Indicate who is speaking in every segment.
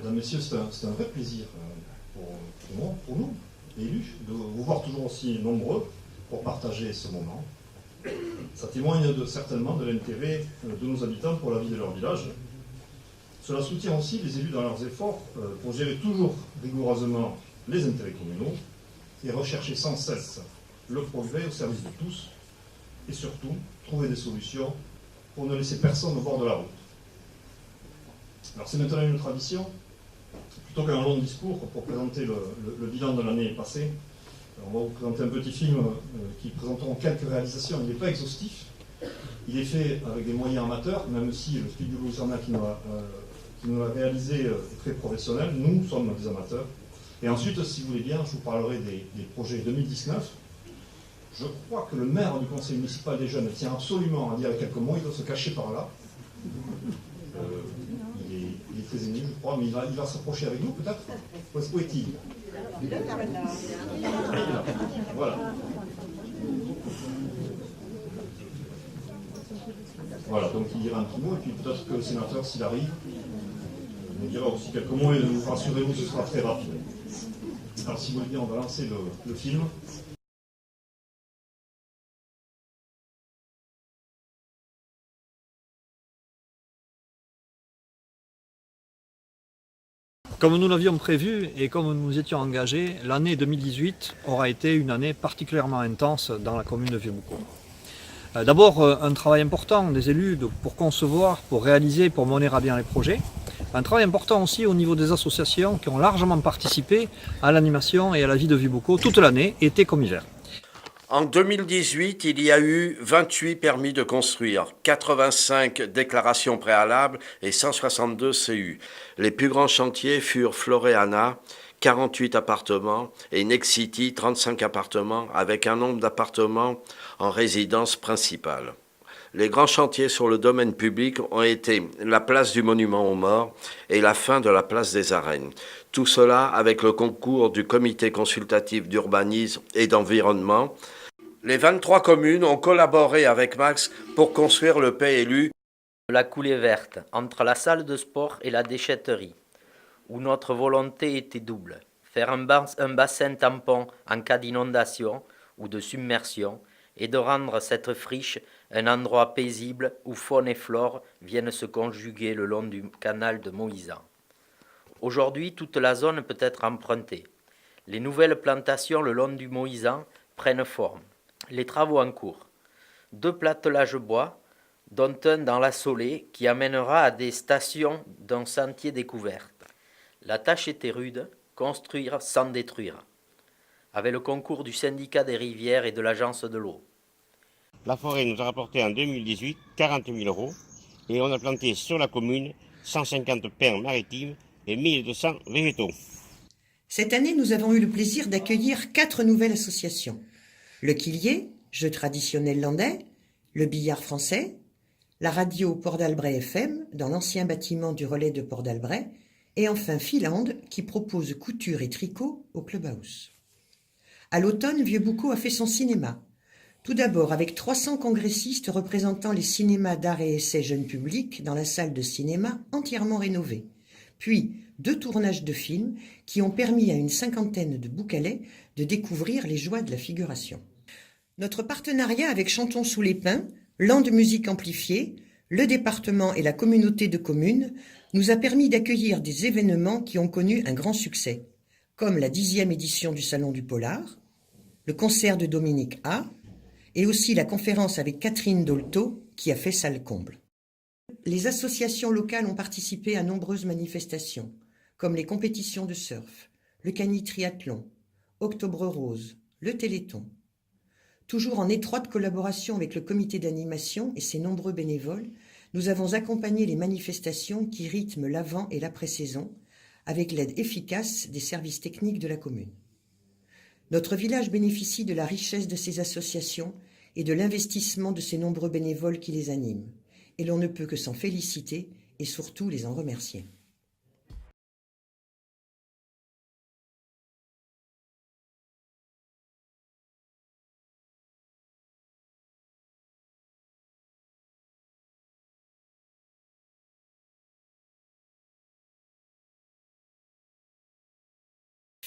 Speaker 1: Mesdames, Messieurs, c'est un vrai plaisir pour nous, élus, de vous voir toujours aussi nombreux pour partager ce moment. Ça témoigne certainement de l'intérêt de nos habitants pour la vie de leur village. Cela soutient aussi les élus dans leurs efforts pour gérer toujours rigoureusement les intérêts communaux et rechercher sans cesse le progrès au service de tous et surtout trouver des solutions pour ne laisser personne au bord de la route. Alors c'est maintenant une tradition, plutôt qu'un long discours pour présenter le bilan de l'année passée, on va vous présenter un petit film qui présenteront quelques réalisations. Il n'est pas exhaustif, il est fait avec des moyens amateurs, même si le studio Louisiana qui nous l'a réalisé est très professionnel, nous sommes des amateurs. Et ensuite, si vous voulez bien, je vous parlerai des projets 2019. Je crois que le maire du conseil municipal des jeunes tient absolument à dire quelques mots, il doit se cacher par là. Il est très ému, je crois, mais il va s'approcher avec nous peut-être. Où est-il? Voilà. Voilà, donc il dira un petit mot, et puis peut-être que le sénateur, s'il arrive, nous dira aussi quelques mots, et rassurez-vous, ce sera très rapide. Alors si vous voulez bien, on va lancer le film.
Speaker 2: Comme nous l'avions prévu et comme nous nous étions engagés, l'année 2018 aura été une année particulièrement intense dans la commune de Vieux-Boucau. D'abord, un travail important des élus pour concevoir, pour réaliser, pour mener à bien les projets. Un travail important aussi au niveau des associations qui ont largement participé à l'animation et à la vie de Vieux-Boucau toute l'année, été comme hiver.
Speaker 3: En 2018, il y a eu 28 permis de construire, 85 déclarations préalables et 162 CU. Les plus grands chantiers furent Floréana, 48 appartements, et Nexity, 35 appartements, avec un nombre d'appartements en résidence principale. Les grands chantiers sur le domaine public ont été la place du Monument aux Morts et la fin de la place des Arènes. Tout cela avec le concours du Comité consultatif d'urbanisme et d'environnement. Les 23 communes ont collaboré avec Max pour construire le PLU.
Speaker 4: La coulée verte, entre la salle de sport et la déchetterie, où notre volonté était double. Faire un bassin tampon en cas d'inondation ou de submersion et de rendre cette friche un endroit paisible où faune et flore viennent se conjuguer le long du canal de Moïsan. Aujourd'hui, toute la zone peut être empruntée. Les nouvelles plantations le long du Moïsan prennent forme. Les travaux en cours. 2 plattelages bois, dont un dans la Solée qui amènera à des stations d'un sentier découvert. La tâche était rude, construire sans détruire, avec le concours du syndicat des rivières et de l'agence de l'eau.
Speaker 5: La forêt nous a rapporté en 2018 40 000 € et on a planté sur la commune 150 pins maritimes et 1200 végétaux.
Speaker 6: Cette année, nous avons eu le plaisir d'accueillir 4 nouvelles associations. Le quillier, jeu traditionnel landais, le billard français, la radio Port d'Albret FM dans l'ancien bâtiment du relais de Port d'Albret, et enfin Finlande qui propose couture et tricot au Clubhouse. À l'automne, Vieux-Boucau a fait son cinéma. Tout d'abord avec 300 congressistes représentant les cinémas d'art et essai jeunes publics dans la salle de cinéma entièrement rénovée. Puis 2 tournages de films qui ont permis à une 50aine de Boucalais de découvrir les joies de la figuration. Notre partenariat avec Chantons sous les pins, Land Musique Amplifiée, le département et la communauté de communes nous a permis d'accueillir des événements qui ont connu un grand succès, comme la 10e édition du Salon du Polar, le concert de Dominique A, et aussi la conférence avec Catherine Dolto qui a fait salle comble. Les associations locales ont participé à nombreuses manifestations, comme les compétitions de surf, le cani-triathlon, Octobre Rose, le Téléthon. Toujours en étroite collaboration avec le comité d'animation et ses nombreux bénévoles, nous avons accompagné les manifestations qui rythment l'avant- et l'après-saison, avec l'aide efficace des services techniques de la commune. Notre village bénéficie de la richesse de ces associations et de l'investissement de ces nombreux bénévoles qui les animent, et l'on ne peut que s'en féliciter et surtout les en remercier.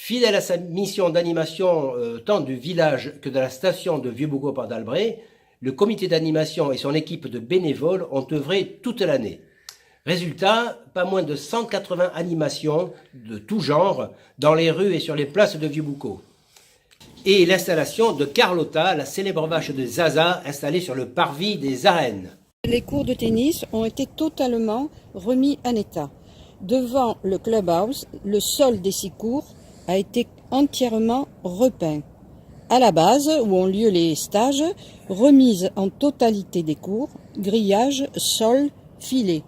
Speaker 7: Fidèle à sa mission d'animation tant du village que de la station de Vieux-Boucau-Port d'Albret, le comité d'animation et son équipe de bénévoles ont œuvré toute l'année. Résultat, pas moins de 180 animations de tout genre dans les rues et sur les places de Vieux-Boucau. Et l'installation de Carlotta, la célèbre vache de Zaza, installée sur le parvis des arènes.
Speaker 8: Les cours de tennis ont été totalement remis en état. Devant le clubhouse, le sol des 6 cours a été entièrement repeint. À la base, où ont lieu les stages, remise en totalité des cours, grillage, sol, filet.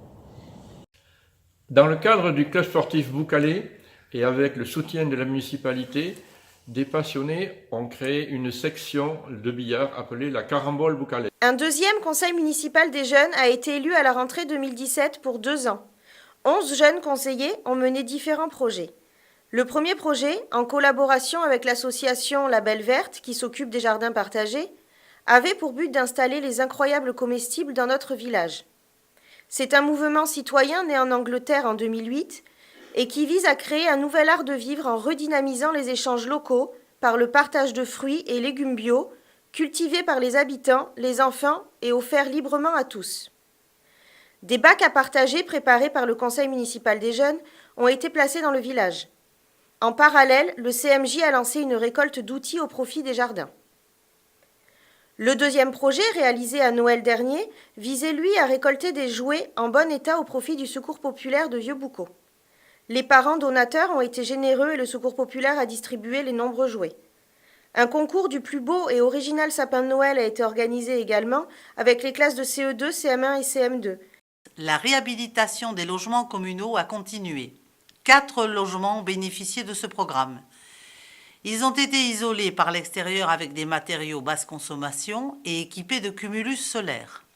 Speaker 9: Dans le cadre du club sportif Boucalais et avec le soutien de la municipalité, des passionnés ont créé une section de billard appelée la Carambole Boucalais.
Speaker 10: Un deuxième conseil municipal des jeunes a été élu à la rentrée 2017 pour 2 ans. 11 jeunes conseillers ont mené différents projets. Le premier projet, en collaboration avec l'association La Belle Verte, qui s'occupe des jardins partagés, avait pour but d'installer les incroyables comestibles dans notre village. C'est un mouvement citoyen né en Angleterre en 2008 et qui vise à créer un nouvel art de vivre en redynamisant les échanges locaux par le partage de fruits et légumes bio, cultivés par les habitants, les enfants et offerts librement à tous. Des bacs à partager préparés par le conseil municipal des jeunes ont été placés dans le village. En parallèle, le CMJ a lancé une récolte d'outils au profit des jardins. Le deuxième projet, réalisé à Noël dernier, visait lui à récolter des jouets en bon état au profit du Secours populaire de Vieux-Boucau. Les parents donateurs ont été généreux et le Secours populaire a distribué les nombreux jouets. Un concours du plus beau et original sapin de Noël a été organisé également avec les classes de CE2, CM1 et CM2.
Speaker 11: La réhabilitation des logements communaux a continué. 4 logements ont bénéficié de ce programme. Ils ont été isolés par l'extérieur avec des matériaux basse consommation et équipés de cumulus solaires.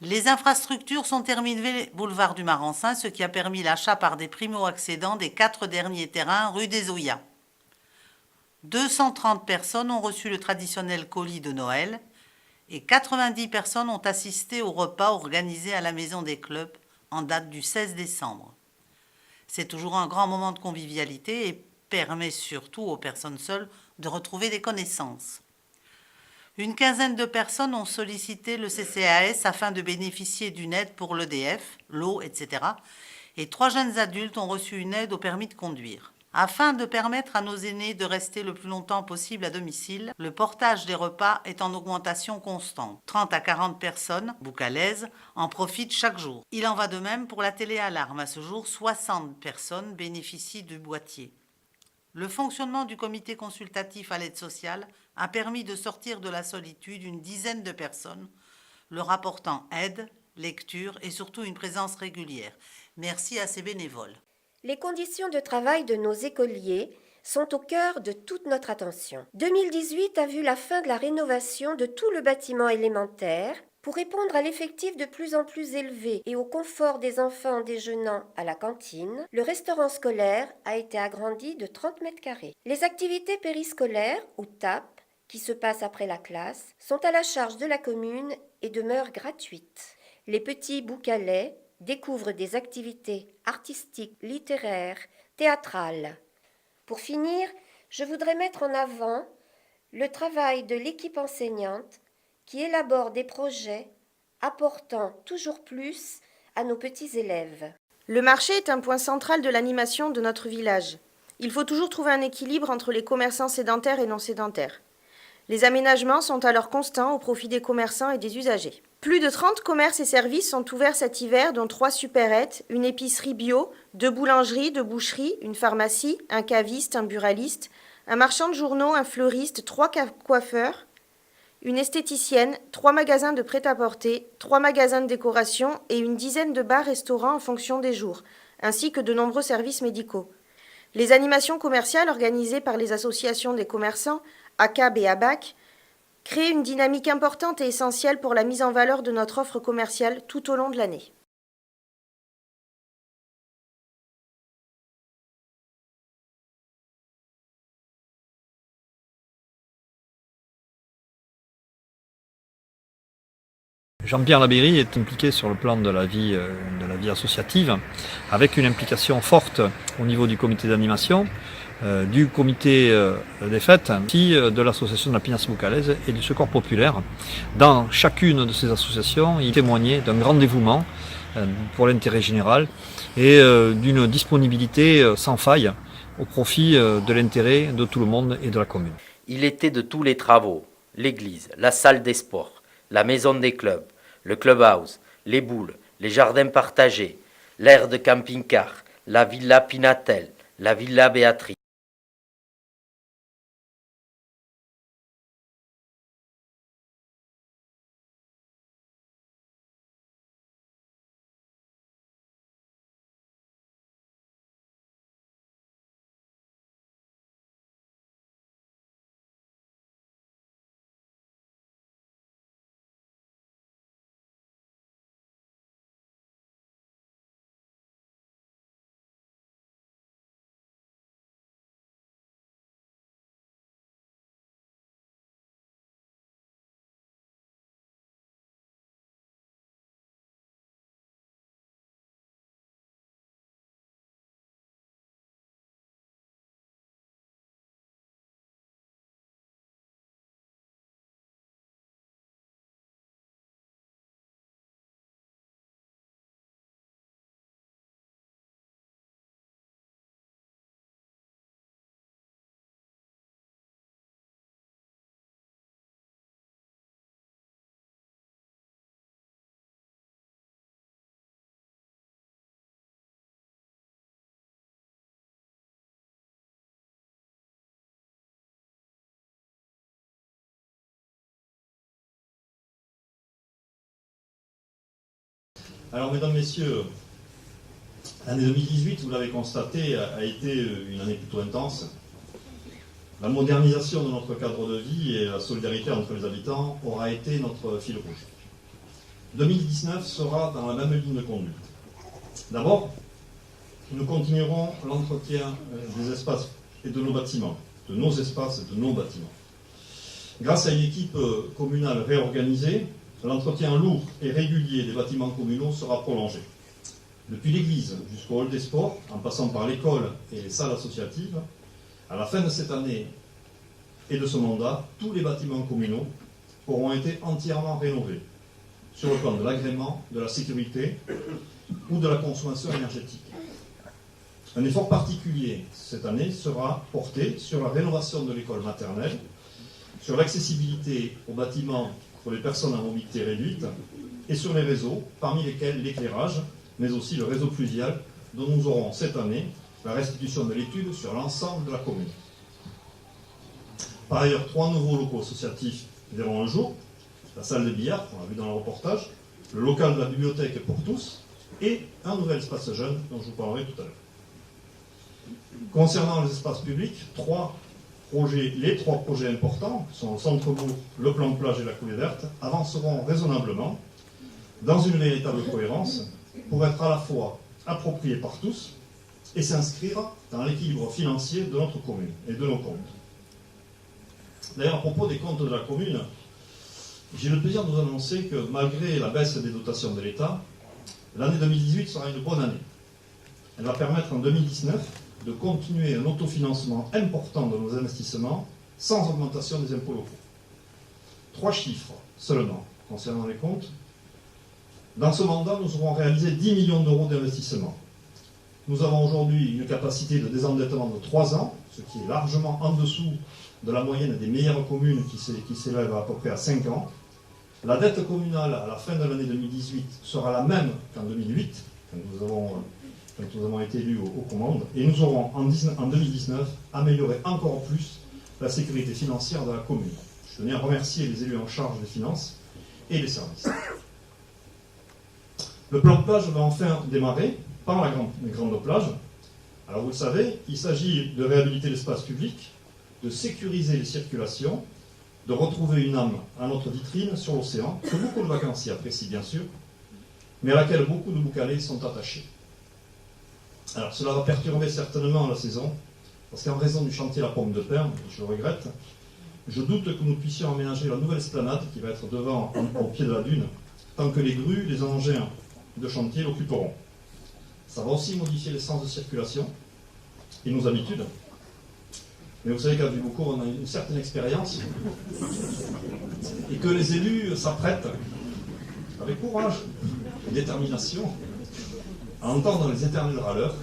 Speaker 11: Les infrastructures sont terminées boulevard du Marensin, ce qui a permis l'achat par des primo-accédants des 4 derniers terrains rue des Oyas. 230 personnes ont reçu le traditionnel colis de Noël et 90 personnes ont assisté au repas organisé à la Maison des Clubs en date du 16 décembre. C'est toujours un grand moment de convivialité et permet surtout aux personnes seules de retrouver des connaissances. Une quinzaine de personnes ont sollicité le CCAS afin de bénéficier d'une aide pour l'EDF, l'eau, etc. Et 3 jeunes adultes ont reçu une aide au permis de conduire. Afin de permettre à nos aînés de rester le plus longtemps possible à domicile, le portage des repas est en augmentation constante. 30 à 40 personnes boucalaises en profitent chaque jour. Il en va de même pour la téléalarme. À ce jour, 60 personnes bénéficient du boîtier. Le fonctionnement du comité consultatif à l'aide sociale a permis de sortir de la solitude une dizaine de personnes, leur apportant aide, lecture et surtout une présence régulière. Merci à ces bénévoles.
Speaker 12: Les conditions de travail de nos écoliers sont au cœur de toute notre attention. 2018 a vu la fin de la rénovation de tout le bâtiment élémentaire pour répondre à l'effectif de plus en plus élevé et au confort des enfants déjeunant à la cantine. Le restaurant scolaire a été agrandi de 30 mètres carrés. Les activités périscolaires, ou TAP, qui se passent après la classe, sont à la charge de la commune et demeurent gratuites. Les petits Boucalais découvrent des activités artistiques, littéraires, théâtrales. Pour finir, je voudrais mettre en avant le travail de l'équipe enseignante qui élabore des projets apportant toujours plus à nos petits élèves.
Speaker 10: Le marché est un point central de l'animation de notre village. Il faut toujours trouver un équilibre entre les commerçants sédentaires et non sédentaires. Les aménagements sont alors constants au profit des commerçants et des usagers. Plus de 30 commerces et services sont ouverts cet hiver, dont 3 supérettes, une épicerie bio, 2 boulangeries, 2 boucheries, une pharmacie, un caviste, un buraliste, un marchand de journaux, un fleuriste, 3 coiffeurs, une esthéticienne, 3 magasins de prêt-à-porter, 3 magasins de décoration et une dizaine de bars-restaurants en fonction des jours, ainsi que de nombreux services médicaux. Les animations commerciales organisées par les associations des commerçants, ACAB et ABAC, créent une dynamique importante et essentielle pour la mise en valeur de notre offre commerciale tout au long de l'année.
Speaker 2: Jean-Pierre Labéry est impliqué sur le plan de la vie associative, avec une implication forte au niveau du comité d'animation, du comité des fêtes, ainsi de l'association de la Pinasse boucalaise et du Secours populaire. Dans chacune de ces associations, il témoignait d'un grand dévouement pour l'intérêt général et d'une disponibilité sans faille au profit de l'intérêt de tout le monde et de la commune.
Speaker 4: Il était de tous les travaux, l'église, la salle des sports, la maison des clubs, le clubhouse, les boules, les jardins partagés, l'aire de camping-car, la villa Pinatel, la villa Béatrice.
Speaker 1: Alors, mesdames, messieurs, l'année 2018, vous l'avez constaté, a été une année plutôt intense. La modernisation de notre cadre de vie et la solidarité entre les habitants aura été notre fil rouge. 2019 sera dans la même ligne de conduite. D'abord, nous continuerons l'entretien des espaces et de nos bâtiments, de nos espaces et de nos bâtiments. Grâce à une équipe communale réorganisée, l'entretien lourd et régulier des bâtiments communaux sera prolongé. Depuis l'église jusqu'au hall des sports, en passant par l'école et les salles associatives, à la fin de cette année et de ce mandat, tous les bâtiments communaux auront été entièrement rénovés, sur le plan de l'agrément, de la sécurité ou de la consommation énergétique. Un effort particulier cette année sera porté sur la rénovation de l'école maternelle, sur l'accessibilité aux bâtiments pour les personnes à mobilité réduite et sur les réseaux, parmi lesquels l'éclairage, mais aussi le réseau fluvial, dont nous aurons cette année la restitution de l'étude sur l'ensemble de la commune. Par ailleurs, 3 nouveaux locaux associatifs verront un jour, la salle de billard, qu'on a vu dans le reportage, le local de la bibliothèque pour tous et un nouvel espace jeune dont je vous parlerai tout à l'heure. Concernant les espaces publics, les trois projets importants, qui sont le centre-bourg, le plan de plage et la coulée verte, avanceront raisonnablement dans une véritable cohérence pour être à la fois appropriés par tous et s'inscrire dans l'équilibre financier de notre commune et de nos comptes. D'ailleurs, à propos des comptes de la commune, j'ai le plaisir de vous annoncer que malgré la baisse des dotations de l'État, l'année 2018 sera une bonne année. Elle va permettre en 2019 de continuer un autofinancement important de nos investissements sans augmentation des impôts locaux. 3 chiffres seulement concernant les comptes. Dans ce mandat, nous aurons réalisé 10 millions d'euros d'investissement. Nous avons aujourd'hui une capacité de désendettement de 3 ans, ce qui est largement en dessous de la moyenne des meilleures communes qui s'élève à peu près à 5 ans. La dette communale à la fin de l'année 2018 sera la même qu'en 2008, quand nous avons été élus aux commandes, et nous aurons en 2019 amélioré encore plus la sécurité financière de la commune. Je tenais à remercier les élus en charge des finances et les services. Le plan de plage va enfin démarrer par la grande plage. Alors vous le savez, il s'agit de réhabiliter l'espace public, de sécuriser les circulations, de retrouver une âme à notre vitrine sur l'océan, que beaucoup de vacanciers apprécient bien sûr, mais à laquelle beaucoup de Boucalais sont attachés. Alors cela va perturber certainement la saison, parce qu'en raison du chantier La Pomme de Pin, je le regrette, je doute que nous puissions aménager la nouvelle esplanade qui va être devant, au pied de la dune, tant que les grues, les engins de chantier l'occuperont. Ça va aussi modifier les sens de circulation et nos habitudes. Mais vous savez qu'à Vieuxbeaucourt, on a une certaine expérience et que les élus s'apprêtent, avec courage et détermination, à entendre les éternels râleurs.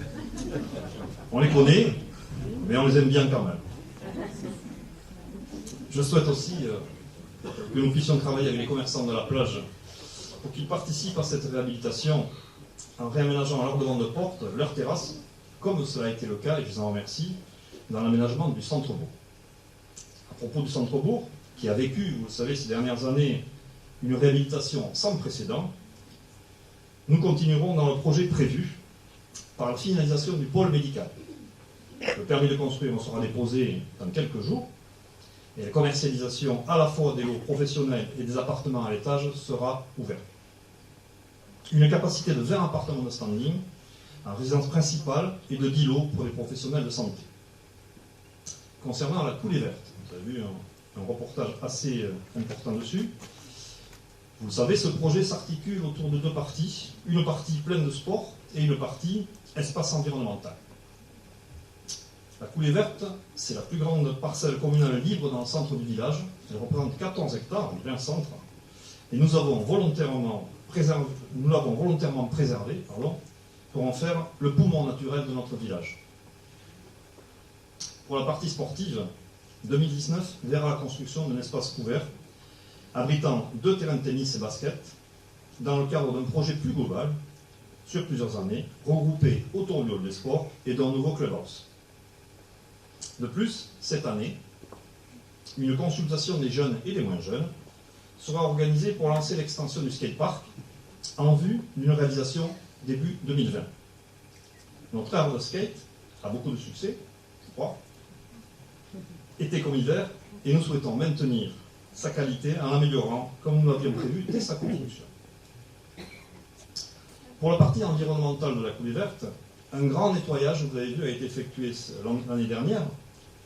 Speaker 1: On les connaît, mais on les aime bien quand même. Je souhaite aussi que nous puissions travailler avec les commerçants de la plage pour qu'ils participent à cette réhabilitation en réaménageant à leur demande de porte leur terrasse, comme cela a été le cas, et je vous en remercie, dans l'aménagement du centre-bourg. À propos du centre-bourg, qui a vécu, vous le savez, ces dernières années, une réhabilitation sans précédent, nous continuerons dans le projet prévu par la finalisation du pôle médical. Le permis de construire sera déposé dans quelques jours et la commercialisation à la fois des lots professionnels et des appartements à l'étage sera ouverte. Une capacité de 20 appartements de standing en résidence principale et de 10 lots pour les professionnels de santé. Concernant la coulée verte, vous avez vu un reportage assez important dessus. Vous le savez, ce projet s'articule autour de deux parties. Une partie pleine de sport et une partie espace environnemental. La coulée verte, c'est la plus grande parcelle communale libre dans le centre du village. Elle représente 14 hectares en plein centre. Et nous l'avons volontairement préservée pour en faire le poumon naturel de notre village. Pour la partie sportive, 2019 verra la construction d'un espace couvert abritant 2 terrains de tennis et basket dans le cadre d'un projet plus global sur plusieurs années, regroupé autour du hall des sports et d'un nouveau clubhouse. De plus, cette année, une consultation des jeunes et des moins jeunes sera organisée pour lancer l'extension du skatepark en vue d'une réalisation début 2020. Notre aire de skate a beaucoup de succès, je crois, été comme hiver, et nous souhaitons maintenir sa qualité en l'améliorant comme nous l'avions prévu dès sa construction. Pour la partie environnementale de la coulée verte, un grand nettoyage, vous l'avez vu, a été effectué l'année dernière.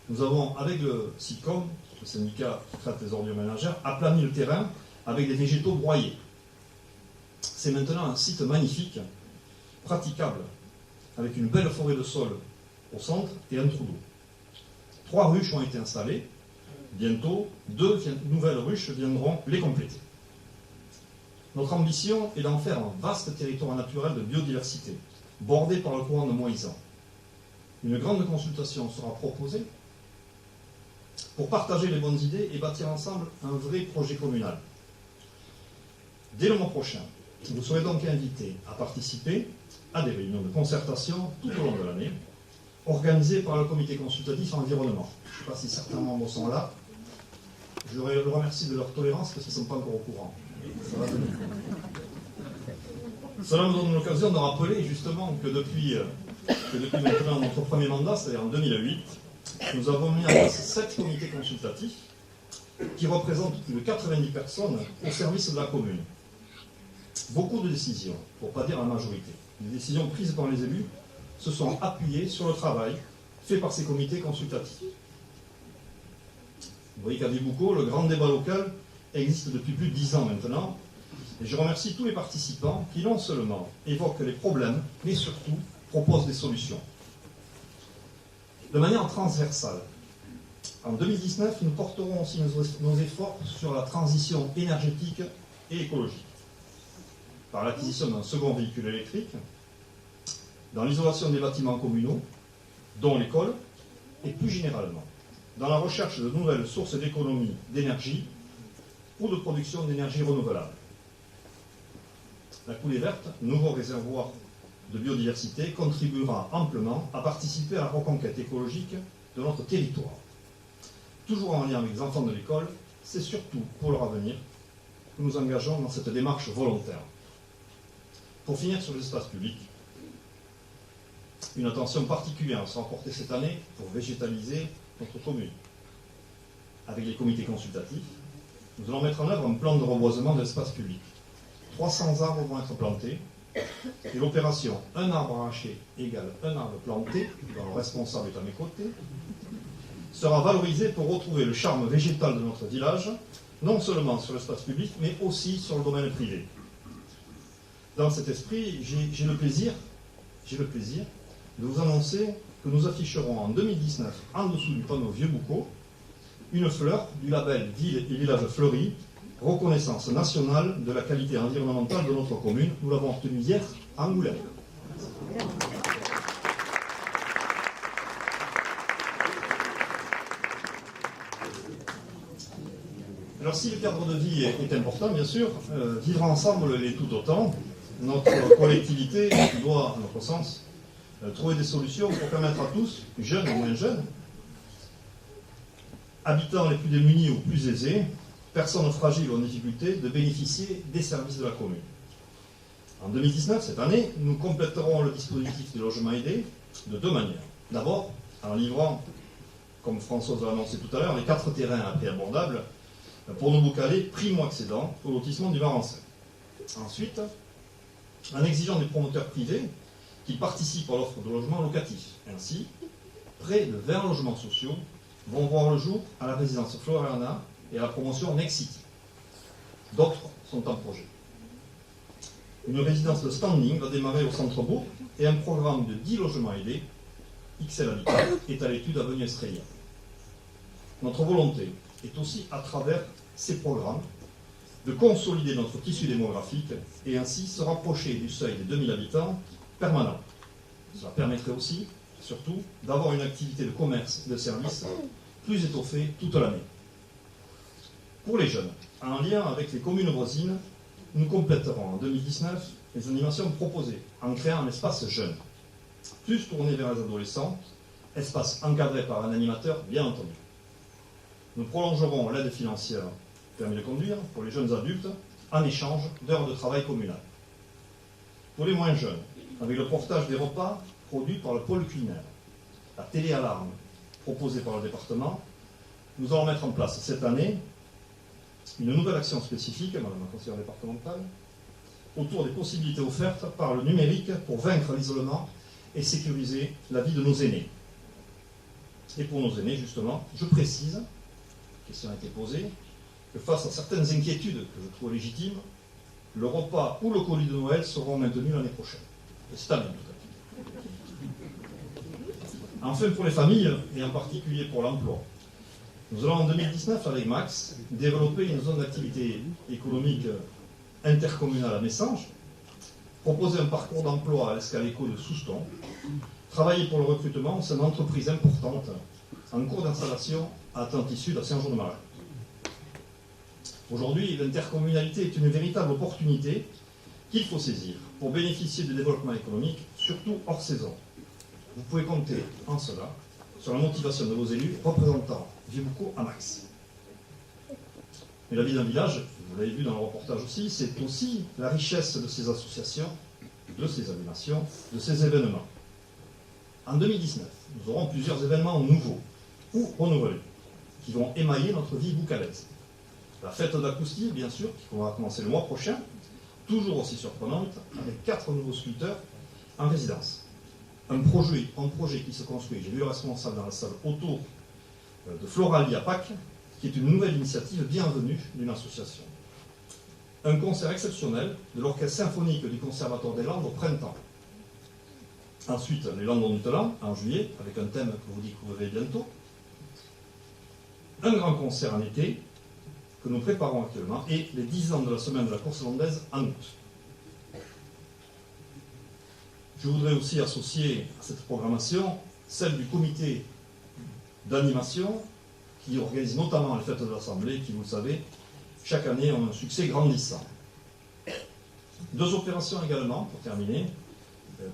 Speaker 1: Nous avons, avec le SICOM, le syndicat qui traite les ordures ménagères, aplani le terrain avec des végétaux broyés. C'est maintenant un site magnifique, praticable, avec une belle forêt de sol au centre et un trou d'eau. 3 ruches ont été installées. Bientôt, 2 nouvelles ruches viendront les compléter. Notre ambition est d'en faire un vaste territoire naturel de biodiversité, bordé par le courant de Moïsan. Une grande consultation sera proposée pour partager les bonnes idées et bâtir ensemble un vrai projet communal. Dès le mois prochain, vous serez donc invités à participer à des réunions de concertation tout au long de l'année, organisées par le comité consultatif environnement. Je ne sais pas si certains membres sont là. Je les remercie de leur tolérance parce qu'ils ne sont pas encore au courant. Ça va venir. Cela me donne l'occasion de rappeler justement que depuis maintenant notre premier mandat, c'est-à-dire en 2008, nous avons mis en place 7 comités consultatifs qui représentent plus de 90 personnes au service de la commune. Beaucoup de décisions, pour ne pas dire la majorité, les décisions prises par les élus se sont appuyées sur le travail fait par ces comités consultatifs. Vous voyez qu'à Vieuxbeaucourt, le grand débat local existe depuis plus de 10 ans maintenant, et je remercie tous les participants qui non seulement évoquent les problèmes, mais surtout proposent des solutions. De manière transversale, en 2019, nous porterons aussi nos efforts sur la transition énergétique et écologique, par l'acquisition d'un second véhicule électrique, dans l'isolation des bâtiments communaux, dont l'école, et plus généralement, dans la recherche de nouvelles sources d'économie d'énergie ou de production d'énergie renouvelable. La coulée verte, nouveau réservoir de biodiversité, contribuera amplement à participer à la reconquête écologique de notre territoire. Toujours en lien avec les enfants de l'école, c'est surtout pour leur avenir que nous engageons dans cette démarche volontaire. Pour finir sur l'espace public, une attention particulière sera portée cette année pour végétaliser notre commune. Avec les comités consultatifs, nous allons mettre en œuvre un plan de reboisement de l'espace public. 300 arbres vont être plantés, et l'opération « Un arbre arraché égale un arbre planté », dont le responsable est à mes côtés, sera valorisée pour retrouver le charme végétal de notre village, non seulement sur l'espace public, mais aussi sur le domaine privé. Dans cet esprit, j'ai le plaisir de vous annoncer que nous afficherons en 2019, en dessous du panneau Vieux-Boucau, une fleur du label Ville et Village Fleuris, reconnaissance nationale de la qualité environnementale de notre commune. Nous l'avons obtenue hier à Angoulême. Alors si le cadre de vie est important, bien sûr, vivre ensemble l'est tout autant. Notre collectivité doit, à notre sens, trouver des solutions pour permettre à tous, jeunes ou moins jeunes, habitants les plus démunis ou plus aisés, personnes fragiles ou en difficulté, de bénéficier des services de la commune. En 2019, cette année, nous compléterons le dispositif de logement aidé de deux manières. D'abord, en livrant, comme Françoise l'a annoncé tout à l'heure, les 4 terrains à prix abordable pour nos Boucalais primo-accédants au lotissement du Varançais. Ensuite, en exigeant des promoteurs privés qui participent à l'offre de logements locatifs. Ainsi, près de 20 logements sociaux vont voir le jour à la résidence Floréana et à la promotion Next City. D'autres sont en projet. Une résidence de standing va démarrer au centre-bourg et un programme de 10 logements aidés, XL Habitat, est à l'étude à Venue-Estrella. Notre volonté est aussi, à travers ces programmes, de consolider notre tissu démographique et ainsi se rapprocher du seuil des 2000 habitants permanents. Cela permettrait aussi, surtout, d'avoir une activité de commerce et de services plus étoffée toute l'année. Pour les jeunes, en lien avec les communes voisines, nous compléterons en 2019 les animations proposées en créant un espace jeune, plus tourné vers les adolescents, espace encadré par un animateur bien entendu. Nous prolongerons l'aide financière permis de conduire pour les jeunes adultes en échange d'heures de travail communal. Pour les moins jeunes, avec le portage des repas produits par le pôle culinaire, la téléalarme proposée par le département, nous allons mettre en place cette année une nouvelle action spécifique, madame la conseillère départementale, autour des possibilités offertes par le numérique pour vaincre l'isolement et sécuriser la vie de nos aînés. Et pour nos aînés, justement, je précise, la question a été posée, que face à certaines inquiétudes que je trouve légitimes, le repas ou le colis de Noël seront maintenus l'année prochaine. C'est stable, tout à fait. Enfin, pour les familles, et en particulier pour l'emploi, nous allons en 2019, avec Max, développer une zone d'activité économique intercommunale à Messanges, proposer un parcours d'emploi à l'Escaléco de Souston, travailler pour le recrutement au sein d'entreprises importantes en cours d'installation à Atlantis Sud, à Saint-Jean-de-Marais. Aujourd'hui, l'intercommunalité est une véritable opportunité qu'il faut saisir pour bénéficier du développement économique, surtout hors saison. Vous pouvez compter en cela sur la motivation de vos élus représentant Vieux-Boucau à Max. Mais la vie d'un village, vous l'avez vu dans le reportage aussi, c'est aussi la richesse de ces associations, de ces animations, de ces événements. En 2019, nous aurons plusieurs événements nouveaux ou renouvelés qui vont émailler notre vie boucalaise. La fête d'Acoustie, bien sûr, qui va commencer le mois prochain, toujours aussi surprenante, avec 4 nouveaux sculpteurs en résidence. Un projet qui se construit, j'ai vu le responsable dans la salle, autour de Floralia Pâques, qui est une nouvelle initiative bienvenue d'une association. Un concert exceptionnel de l'Orchestre symphonique du Conservatoire des Landes au printemps. Ensuite, les Landons du Talent, en juillet, avec un thème que vous découvrirez bientôt. Un grand concert en été, que nous préparons actuellement, et les 10 ans de la semaine de la course landaise en août. Je voudrais aussi associer à cette programmation celle du comité d'animation qui organise notamment les fêtes de l'Assemblée, qui, vous le savez, chaque année ont un succès grandissant. 2 opérations également, pour terminer,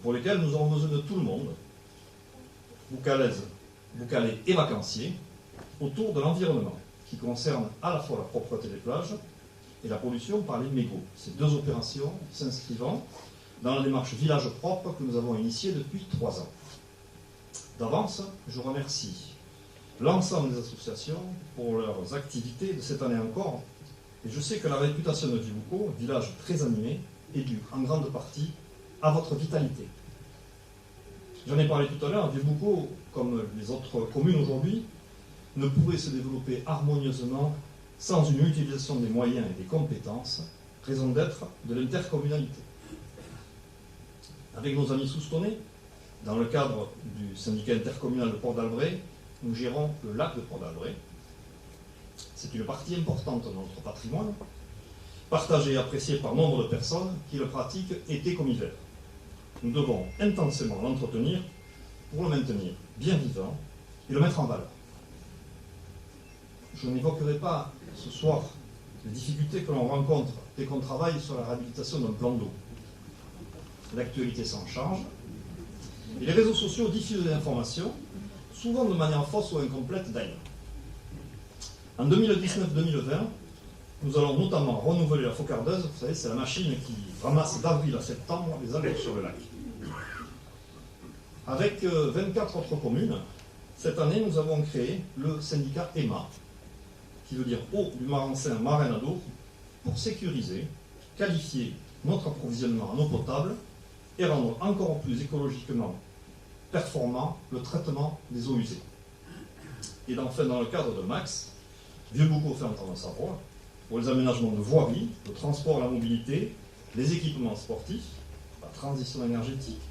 Speaker 1: pour lesquelles nous aurons besoin de tout le monde, Boucalais et vacanciers, autour de l'environnement, qui concerne à la fois la propreté des plages et la pollution par les mégots. Ces 2 opérations s'inscrivant dans la démarche Village propre que nous avons initiée depuis 3 ans. D'avance, je remercie l'ensemble des associations pour leurs activités de cette année encore, et je sais que la réputation de Vieux-Boucau, village très animé, est due en grande partie à votre vitalité. J'en ai parlé tout à l'heure, Vieux-Boucau, comme les autres communes aujourd'hui, ne pourrait se développer harmonieusement sans une utilisation des moyens et des compétences, raison d'être de l'intercommunalité. Avec nos amis soustonnais, dans le cadre du syndicat intercommunal de Port d'Albret, nous gérons le lac de Port d'Albret. C'est une partie importante de notre patrimoine, partagée et appréciée par nombre de personnes qui le pratiquent été comme hiver. Nous devons intensément l'entretenir pour le maintenir bien vivant et le mettre en valeur. Je n'évoquerai pas ce soir les difficultés que l'on rencontre dès qu'on travaille sur la réhabilitation d'un plan d'eau. L'actualité s'en charge, et les réseaux sociaux diffusent des informations, souvent de manière fausse ou incomplète d'ailleurs. En 2019-2020, nous allons notamment renouveler la faucardeuse. Vous savez, c'est la machine qui ramasse d'avril à septembre les algues sur le lac. Avec 24 autres communes, cette année, nous avons créé le syndicat EMA, qui veut dire Eau du Marensin Marenado, pour sécuriser, qualifier notre approvisionnement en eau potable et rendre encore plus écologiquement performant le traitement des eaux usées. Et enfin, dans le cadre de Max, Vieux-Boucau fait entendre sa voix pour les aménagements de voirie, le transport et la mobilité, les équipements sportifs, la transition énergétique,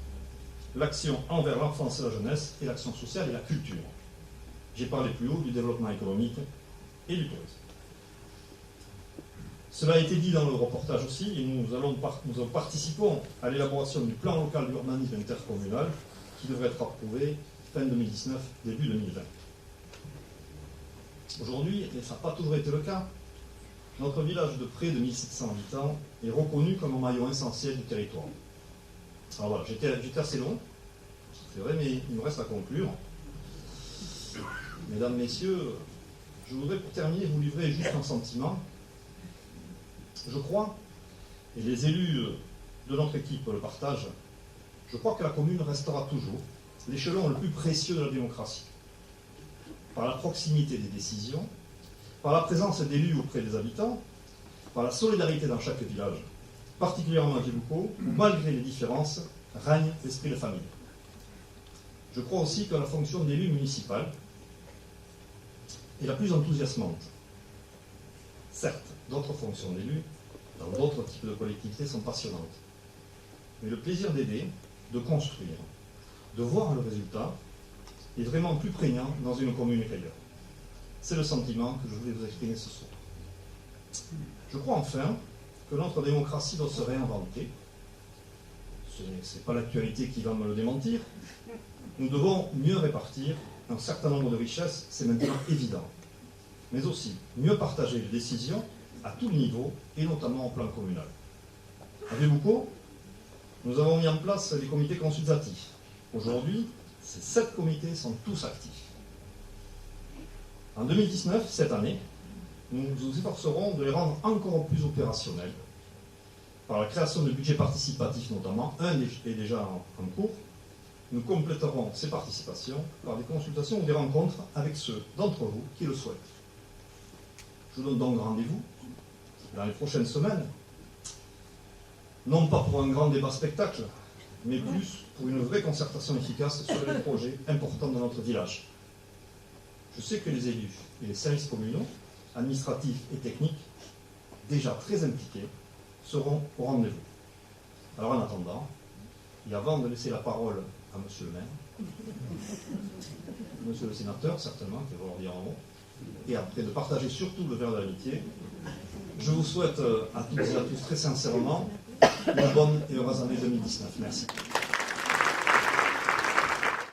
Speaker 1: l'action envers l'enfance et la jeunesse et l'action sociale et la culture. J'ai parlé plus haut du développement économique et du tourisme. Cela a été dit dans le reportage aussi, et nous participons à l'élaboration du plan local d'urbanisme intercommunal qui devrait être approuvé fin 2019, début 2020. Aujourd'hui, et ça n'a pas toujours été le cas, notre village de près de 1700 habitants est reconnu comme un maillon essentiel du territoire. Alors voilà, j'étais assez long, c'est vrai, mais il me reste à conclure. Mesdames, Messieurs, je voudrais pour terminer vous livrer juste un sentiment. Je crois, et les élus de notre équipe le partagent, je crois que la commune restera toujours l'échelon le plus précieux de la démocratie. Par la proximité des décisions, par la présence d'élus auprès des habitants, par la solidarité dans chaque village, particulièrement à Vieux-Boucau, où malgré les différences, règne l'esprit de famille. Je crois aussi que la fonction d'élu municipal est la plus enthousiasmante. Certes, d'autres fonctions d'élus, dans d'autres types de collectivités, sont passionnantes. Mais le plaisir d'aider, de construire, de voir le résultat, est vraiment plus prégnant dans une commune qu'ailleurs. C'est le sentiment que je voulais vous exprimer ce soir. Je crois enfin que notre démocratie doit se réinventer. Ce n'est pas l'actualité qui va me le démentir. Nous devons mieux répartir un certain nombre de richesses, c'est maintenant évident. Mais aussi mieux partager les décisions à tout niveau, et notamment au plan communal. À Vieux-Boucau, nous avons mis en place des comités consultatifs. Aujourd'hui, ces 7 comités sont tous actifs. En 2019, cette année, nous nous efforcerons de les rendre encore plus opérationnels, par la création de budgets participatifs notamment, un est déjà en cours. Nous compléterons ces participations par des consultations ou des rencontres avec ceux d'entre vous qui le souhaitent. Je vous donne donc rendez-vous dans les prochaines semaines, non pas pour un grand débat spectacle, mais plus pour une vraie concertation efficace sur les projets importants de notre village. Je sais que les élus et les services communaux, administratifs et techniques, déjà très impliqués, seront au rendez-vous. Alors en attendant, et avant de laisser la parole à monsieur le maire, monsieur le sénateur certainement, qui va leur dire un mot, et après de partager surtout le verre de l'amitié, je vous souhaite à toutes et à tous très sincèrement une bonne et heureuse année 2019. Merci.